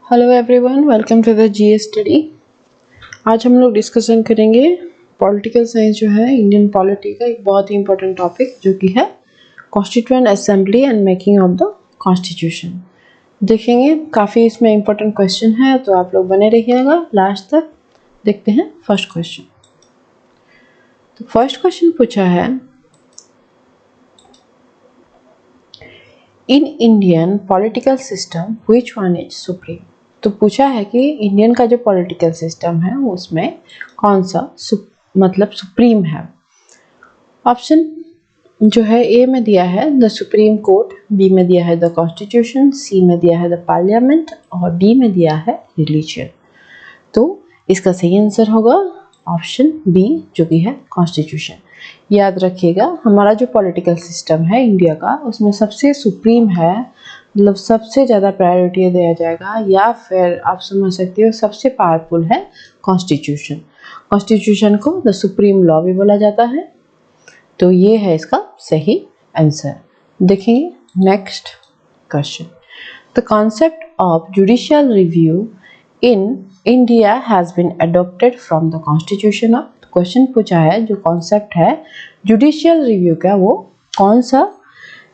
Hello everyone, welcome to the GS study. आज हम लोग डिस्कशन करेंगे पॉलिटिकल साइंस जो है इंडियन पॉलिटी का एक बहुत ही इंपॉर्टेंट टॉपिक जो कि है constituent assembly and making of the constitution. देखेंगे काफ़ी इसमें इंपॉर्टेंट क्वेश्चन है, तो आप लोग बने रहिएगा लास्ट तक। देखते हैं फर्स्ट क्वेश्चन। तो फर्स्ट क्वेश्चन पूछा है, in Indian political system which one is supreme. तो पूछा है कि इंडियन का जो पॉलिटिकल सिस्टम है उसमें कौन सा सुप्रीम है। ऑप्शन जो है ए में दिया है द सुप्रीम कोर्ट, बी में दिया है द कॉन्स्टिट्यूशन, सी में दिया है द पार्लियामेंट और डी में दिया है रिलीजन। तो इसका सही आंसर होगा ऑप्शन बी जो कि है कॉन्स्टिट्यूशन। याद रखिएगा, हमारा जो पॉलिटिकल सिस्टम है इंडिया का उसमें सबसे सुप्रीम है, मतलब सबसे ज़्यादा प्रायोरिटी दिया जाएगा, या फिर आप समझ सकते हो सबसे पावरफुल है कॉन्स्टिट्यूशन। कॉन्स्टिट्यूशन को द सुप्रीम लॉ भी बोला जाता है। तो ये है इसका सही आंसर। देखेंगे next question. The concept of judicial review in India has been adopted from the constitution of. Question पूछा है जो कॉन्सेप्ट है जुडिशियल रिव्यू का वो कौन सा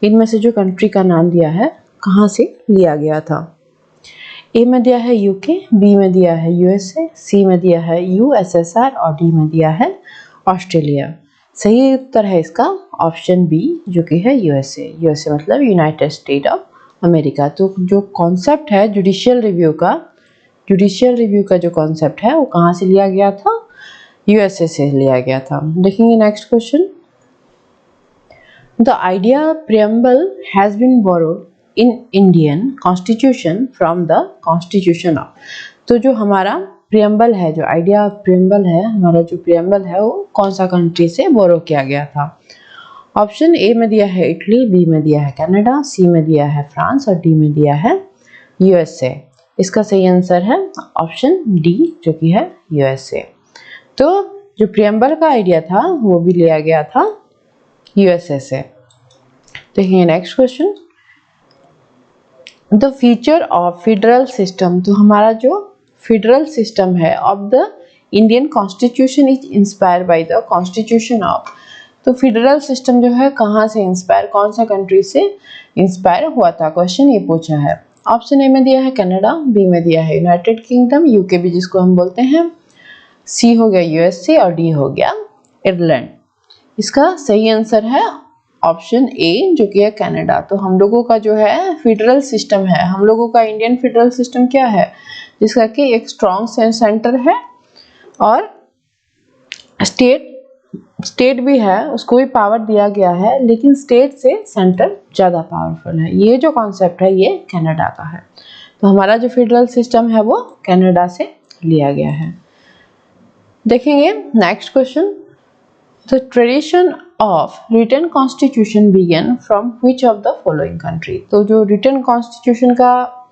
इनमें से जो कंट्री का नाम दिया है कहाँ से लिया गया था। ए में दिया है यूके, बी में दिया है यूएसए, सी में दिया है यूएसएसआर और डी में दिया है ऑस्ट्रेलिया। सही उत्तर है इसका ऑप्शन बी जो कि है यूएसए। यूएसए मतलब यूनाइटेड स्टेट ऑफ अमेरिका। तो जो कॉन्सेप्ट है जुडिशियल रिव्यू का जो कॉन्सेप्ट है वो कहाँ से लिया गया था, यूएसए से लिया गया था। देखेंगे next question. The idea preamble has been borrowed in Indian constitution from the constitution of. तो जो हमारा प्रियम्बल है, जो आइडिया प्रियम्बल है, हमारा जो प्रियम्बल है वो कौन सा कंट्री से बोरो किया गया था। ऑप्शन ए में दिया है इटली, बी में दिया है कनाडा, सी में दिया है फ्रांस और डी में दिया है यूएसए। इसका सही आंसर है ऑप्शन डी जो कि है यूएसए। तो जो प्रियम्बल का आइडिया था वो भी लिया गया था यूएसए से। देखिए next question. The feature of federal system. तो हमारा जो फेडरल सिस्टम है of the Indian constitution is inspire by the constitution of. तो फेडरल सिस्टम जो है कहाँ से इंस्पायर, कौन सा कंट्री से इंस्पायर हुआ था, क्वेश्चन ये पूछा है। ऑप्शन ए में दिया है कनाडा, बी में दिया है यूनाइटेड किंगडम, यूके भी जिसको हम बोलते हैं, सी हो गया यूएसए और डी हो गया आयरलैंड। इसका सही आंसर है ऑप्शन ए जो कि है कनाडा। तो हम लोगों का जो है फेडरल सिस्टम है, हम लोगों का इंडियन फेडरल सिस्टम क्या है, जिसका कि एक स्ट्रॉन्ग सेंटर है और स्टेट भी है, उसको भी पावर दिया गया है, लेकिन स्टेट से सेंटर ज़्यादा पावरफुल है। ये जो कॉन्सेप्ट है ये कनाडा का है। तो हमारा जो फेडरल सिस्टम है वो कनाडा से लिया गया है। देखेंगे next question. The tradition of written constitution began from which of the following country. तो जो रिटन कॉन्स्टिट्यूशन का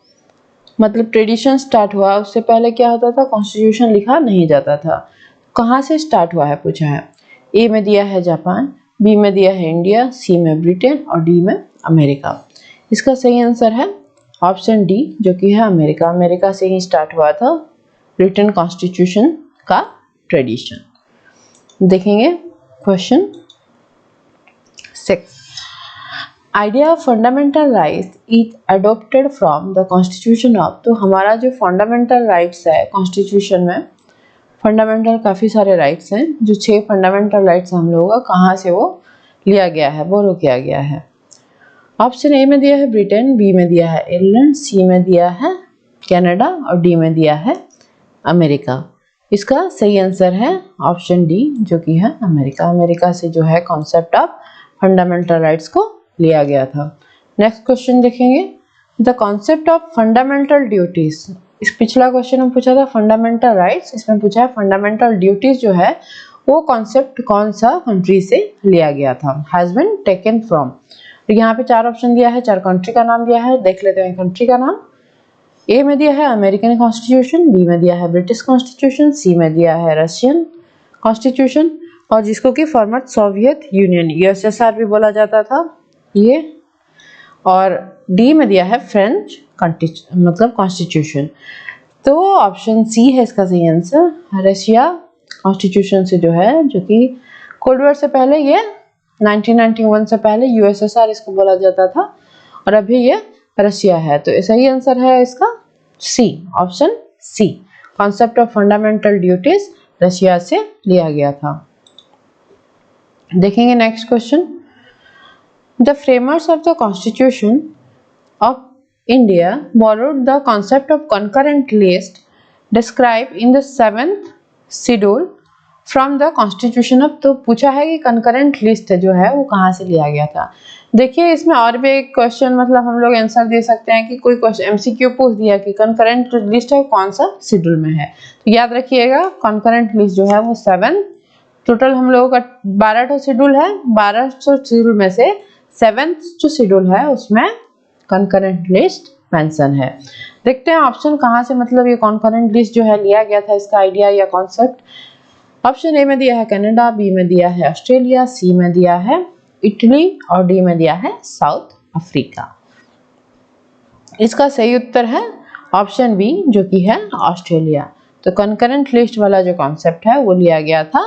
मतलब ट्रेडिशन स्टार्ट हुआ, उससे पहले क्या होता था, कॉन्स्टिट्यूशन लिखा नहीं जाता था। कहाँ से स्टार्ट हुआ है पूछा है। ए में दिया है जापान, बी में दिया है इंडिया, सी में ब्रिटेन और डी में अमेरिका। इसका सही आंसर है ऑप्शन डी जो कि है अमेरिका। अमेरिका से ही स्टार्ट हुआ था रिटन कॉन्स्टिट्यूशन का ट्रेडिशन। देखेंगे question 6। Idea of fundamental rights is adopted from the constitution of. तो हमारा जो फंडामेंटल राइट्स है कॉन्स्टिट्यूशन में, फंडामेंटल काफ़ी सारे राइट्स हैं, जो 6 फंडामेंटल राइट्स हम लोगों का कहाँ से वो लिया गया है, बोरो किया गया है। ऑप्शन ए में दिया है ब्रिटेन, बी में दिया है आयरलैंड, सी में दिया है कनाडा और डी में दिया है अमेरिका। इसका सही आंसर है ऑप्शन डी जो कि है अमेरिका। अमेरिका से जो है कॉन्सेप्ट ऑफ फंडामेंटल राइट्स को लिया गया था। नेक्स्ट क्वेश्चन देखेंगे। The concept of fundamental duties. इस पिछला क्वेश्चन में पूछा था फंडामेंटल राइट्स, इसमें पूछा है फंडामेंटल ड्यूटीज जो है वो कॉन्सेप्ट कौन सा कंट्री से लिया गया था, हैज बीन टेकन फ्रॉम। यहाँ पे 4 ऑप्शन दिया है, 4 कंट्री का नाम दिया है। देख लेते हैं कंट्री का नाम। ए में दिया है अमेरिकन कॉन्स्टिट्यूशन, बी में दिया है ब्रिटिश कॉन्स्टिट्यूशन, सी में दिया है रशियन कॉन्स्टिट्यूशन और जिसको कि फॉर्मर सोवियत यूनियन यूएसएसआर भी बोला जाता था ये, और डी में दिया है फ्रेंच मतलब कॉन्स्टिट्यूशन। तो ऑप्शन सी है इसका सही आंसर। रशिया कॉन्स्टिट्यूशन से जो है, जो कि कोल्ड वॉर से पहले, ये 1991 से पहले यूएसएसआर इसको बोला जाता था, और अभी ये रशिया है। तो सही आंसर है इसका C, option C. Concept of fundamental duties Russia से लिया गया था। देखेंगे next question. The framers of the constitution of India borrowed the concept of concurrent list described in the 7th schedule from the constitution of। तो पूछा है कि concurrent list जो है वो कहाँ से लिया गया था। देखिए इसमें और भी एक क्वेश्चन, मतलब हम लोग आंसर दे सकते हैं कि कोई क्वेश्चन एमसीक्यू पूछ दिया कि concurrent लिस्ट है कौन सा शेड्यूल में है, तो याद रखिएगा concurrent लिस्ट जो है वो 7, टोटल हम लोगों का 12 शेड्यूल है, 12 शेड्यूल में से 7th जो शेड्यूल है उसमें कॉन्करेंट लिस्ट मेंशन है। देखते हैं ऑप्शन कहाँ से, मतलब ये कॉन्करेंट लिस्ट जो है लिया गया था, इसका आइडिया या कॉन्सेप्ट। ऑप्शन ए में दिया है कनाडा, बी में दिया है ऑस्ट्रेलिया, सी में दिया है इटली और डी में दिया है साउथ अफ्रीका। इसका सही उत्तर है ऑप्शन बी, जो कि है ऑस्ट्रेलिया। तो कॉन्करेंट लिस्ट वाला जो कॉन्सेप्ट है वो लिया गया था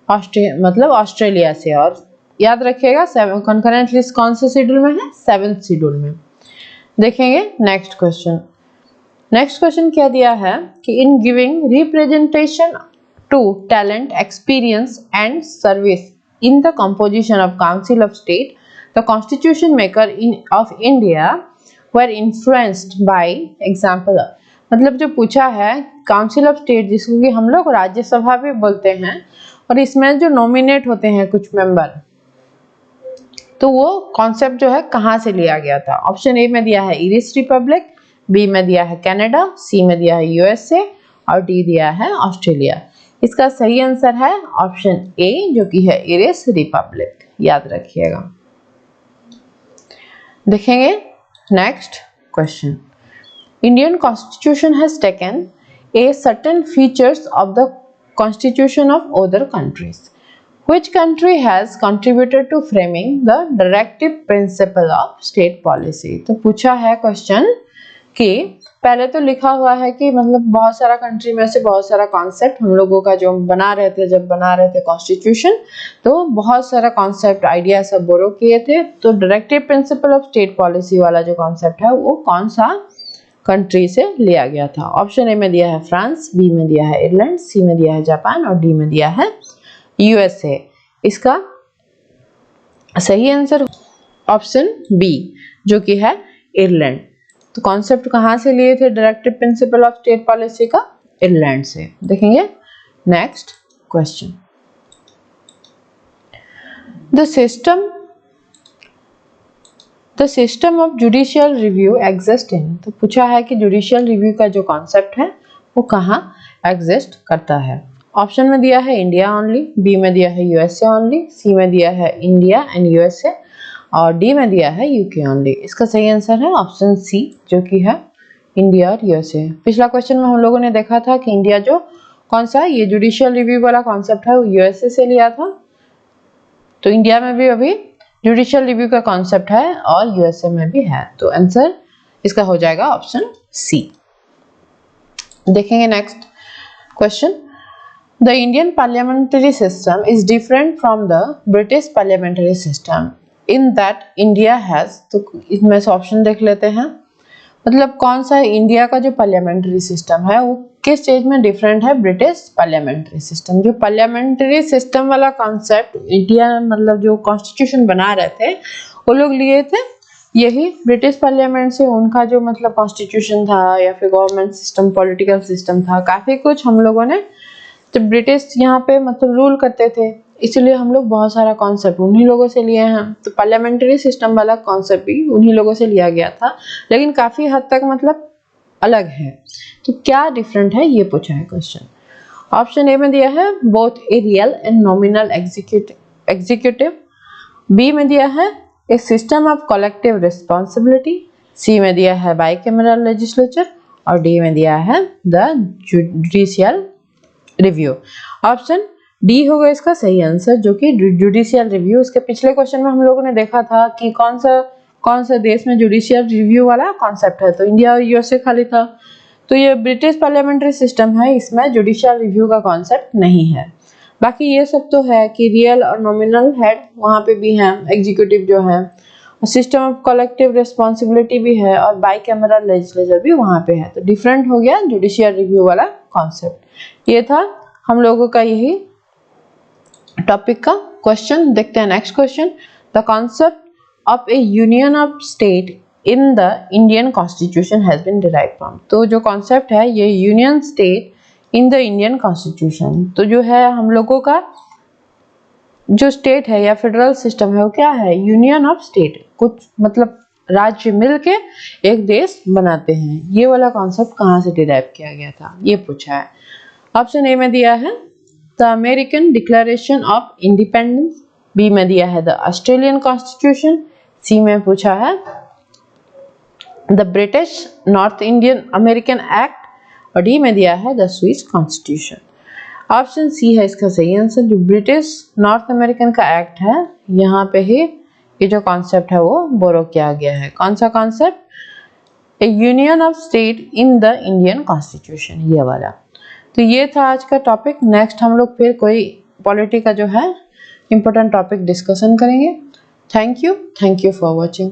ऑस्ट्रेलिया से। और याद रखिएगा कॉन्करेंट लिस्ट कौन से शेड्यूल में है, 7th शेड्यूल में। देखेंगे नेक्स्ट क्वेश्चन। नेक्स्ट क्वेश्चन क्या दिया है कि in giving representation to talent, experience and service in the composition of council of state, the constitution maker of India were influenced by example. मतलब जो पूछा है काउंसिल ऑफ स्टेट, जिसको कि हम लोग राज्यसभा भी बोलते हैं, और इसमें जो नॉमिनेट होते हैं कुछ मेंबर, तो वो कॉन्सेप्ट जो है कहाँ से लिया गया था। ऑप्शन ए में दिया है इरिश रिपब्लिक, बी में दिया है कनाडा, सी में दिया है यूएसए और डी दिया है ऑस्ट्रेलिया। इसका सही आंसर है ऑप्शन ए, जो कि है इरिश रिपब्लिक। याद रखिएगा। देखेंगे next question. Indian constitution has taken a certain features of the constitution of other countries. Which country has contributed to framing the directive principle of state policy? तो पूछा है question कि पहले तो लिखा हुआ है कि मतलब बहुत सारा कंट्री में से बहुत सारा कॉन्सेप्ट हम लोगों का जो बना रहे थे, जब बना रहे थे कॉन्स्टिट्यूशन, तो बहुत सारा कॉन्सेप्ट आइडिया सब बोरो किए थे। तो directive principle of state policy वाला जो कॉन्सेप्ट है वो कौन सा कंट्री से लिया गया था। ऑप्शन ए में दिया है फ्रांस, बी में दिया है आयरलैंड, सी में दिया है जापान और डी में दिया है यूएसए। इसका सही आंसर ऑप्शन बी, जो कि है आयरलैंड। तो कॉन्सेप्ट कहाँ से लिए थे directive principle of state policy का? आयरलैंड से। देखेंगे next question. The system of judicial review exist in. तो पूछा है कि जुडिशियल रिव्यू का जो कॉन्सेप्ट है वो कहाँ एग्जिस्ट करता है। ऑप्शन में दिया है इंडिया ओनली, बी में दिया है यूएसए ओनली, सी में दिया है इंडिया एंड यूएसए और डी में दिया है यूके ओनली। इसका सही आंसर है ऑप्शन सी, जो कि है इंडिया और यूएसए। पिछला क्वेश्चन में हम लोगों ने देखा था कि इंडिया जो कौन सा ये जुडिशियल रिव्यू वाला कॉन्सेप्ट है वो यूएसए से लिया था, तो इंडिया में भी अभी जुडिशियल रिव्यू का कॉन्सेप्ट है और यूएसए में भी है। तो आंसर इसका हो जाएगा ऑप्शन सी। देखेंगे next question. The Indian parliamentary system is different from the British parliamentary system in that India has। तो इसमें से ऑप्शन देख लेते हैं, मतलब कौन सा इंडिया का जो पार्लियामेंट्री सिस्टम है वो किस चीज में डिफरेंट है ब्रिटिश पार्लियामेंट्री सिस्टम। जो पार्लियामेंट्री सिस्टम वाला कॉन्सेप्ट इंडिया मतलब जो कॉन्स्टिट्यूशन बना रहे थे वो लोग लिए थे यही ब्रिटिश पार्लियामेंट से। उनका जो मतलब कॉन्स्टिट्यूशन था या फिर गवर्नमेंट सिस्टम, पॉलिटिकल सिस्टम था, काफी कुछ हम लोगों ने, तो ब्रिटिश यहाँ पे मतलब रूल करते थे, इसलिए हम लोग बहुत सारा कॉन्सेप्ट उन्हीं लोगों से लिए हैं। तो पार्लियामेंट्री सिस्टम वाला कॉन्सेप्ट भी उन्हीं लोगों से लिया गया था, लेकिन काफी हद तक मतलब अलग है। तो क्या डिफरेंट है ये पूछा है क्वेश्चन। ऑप्शन ए में दिया है both a real and nominal executive, B में दिया है a system of collective responsibility, C में दिया है बाइकैमरल लेजिस्लेचर और डी में दिया है the judicial review. Option D होगा इसका सही आंसर, जो कि जुडिशियल रिव्यू। इसके पिछले क्वेश्चन में हम लोगों ने देखा था कि कौन सा कौन सा देश में जुडिशियल रिव्यू वाला कॉन्सेप्ट है, तो इंडिया और यूएसए खाली था। तो ये ब्रिटिश पार्लियामेंट्री सिस्टम है, इसमें जुडिशियल रिव्यू का कॉन्सेप्ट नहीं है। बाकी ये सब तो है कि रियल और नॉमिनल हेड वहाँ पे भी हैं, एग्जीक्यूटिव जो है, सिस्टम ऑफ कलेक्टिव रिस्पॉन्सिबिलिटी भी है, और बाई कैमरल लेजिस्लेचर भी वहाँ पे है। तो डिफरेंट हो गया जुडिशियल रिव्यू वाला कॉन्सेप्ट। ये था हम लोगों का यही टॉपिक का क्वेश्चन। देखते हैं next question. The concept of a union of state in the Indian constitution has been derived from. तो जो कॉन्सेप्ट है ये union state in the Indian constitution, तो जो है हम लोगों का जो स्टेट है या फेडरल सिस्टम है वो क्या है, यूनियन ऑफ स्टेट, कुछ मतलब राज्य मिलके एक देश बनाते हैं। ये वाला कॉन्सेप्ट कहाँ से डिराइव किया गया था, ये पूछा है। ऑप्शन ए में दिया है the American declaration of independence, B में दिया है द ऑस्ट्रेलियन कॉन्स्टिट्यूशन, सी में पूछा है the British north Indian American act, और डी में दिया है the Swiss constitution. Option C है इसका सही आंसर। जो ब्रिटिश नॉर्थ अमेरिकन का एक्ट है, यहाँ पे ही ये जो कॉन्सेप्ट है वो बोरो किया गया है। कौन सा concept, A union of state in the Indian constitution, ये वाला। तो ये था आज का टॉपिक। नेक्स्ट हम लोग फिर कोई पॉलिटी का जो है इम्पोर्टेंट टॉपिक डिस्कशन करेंगे। Thank you for watching.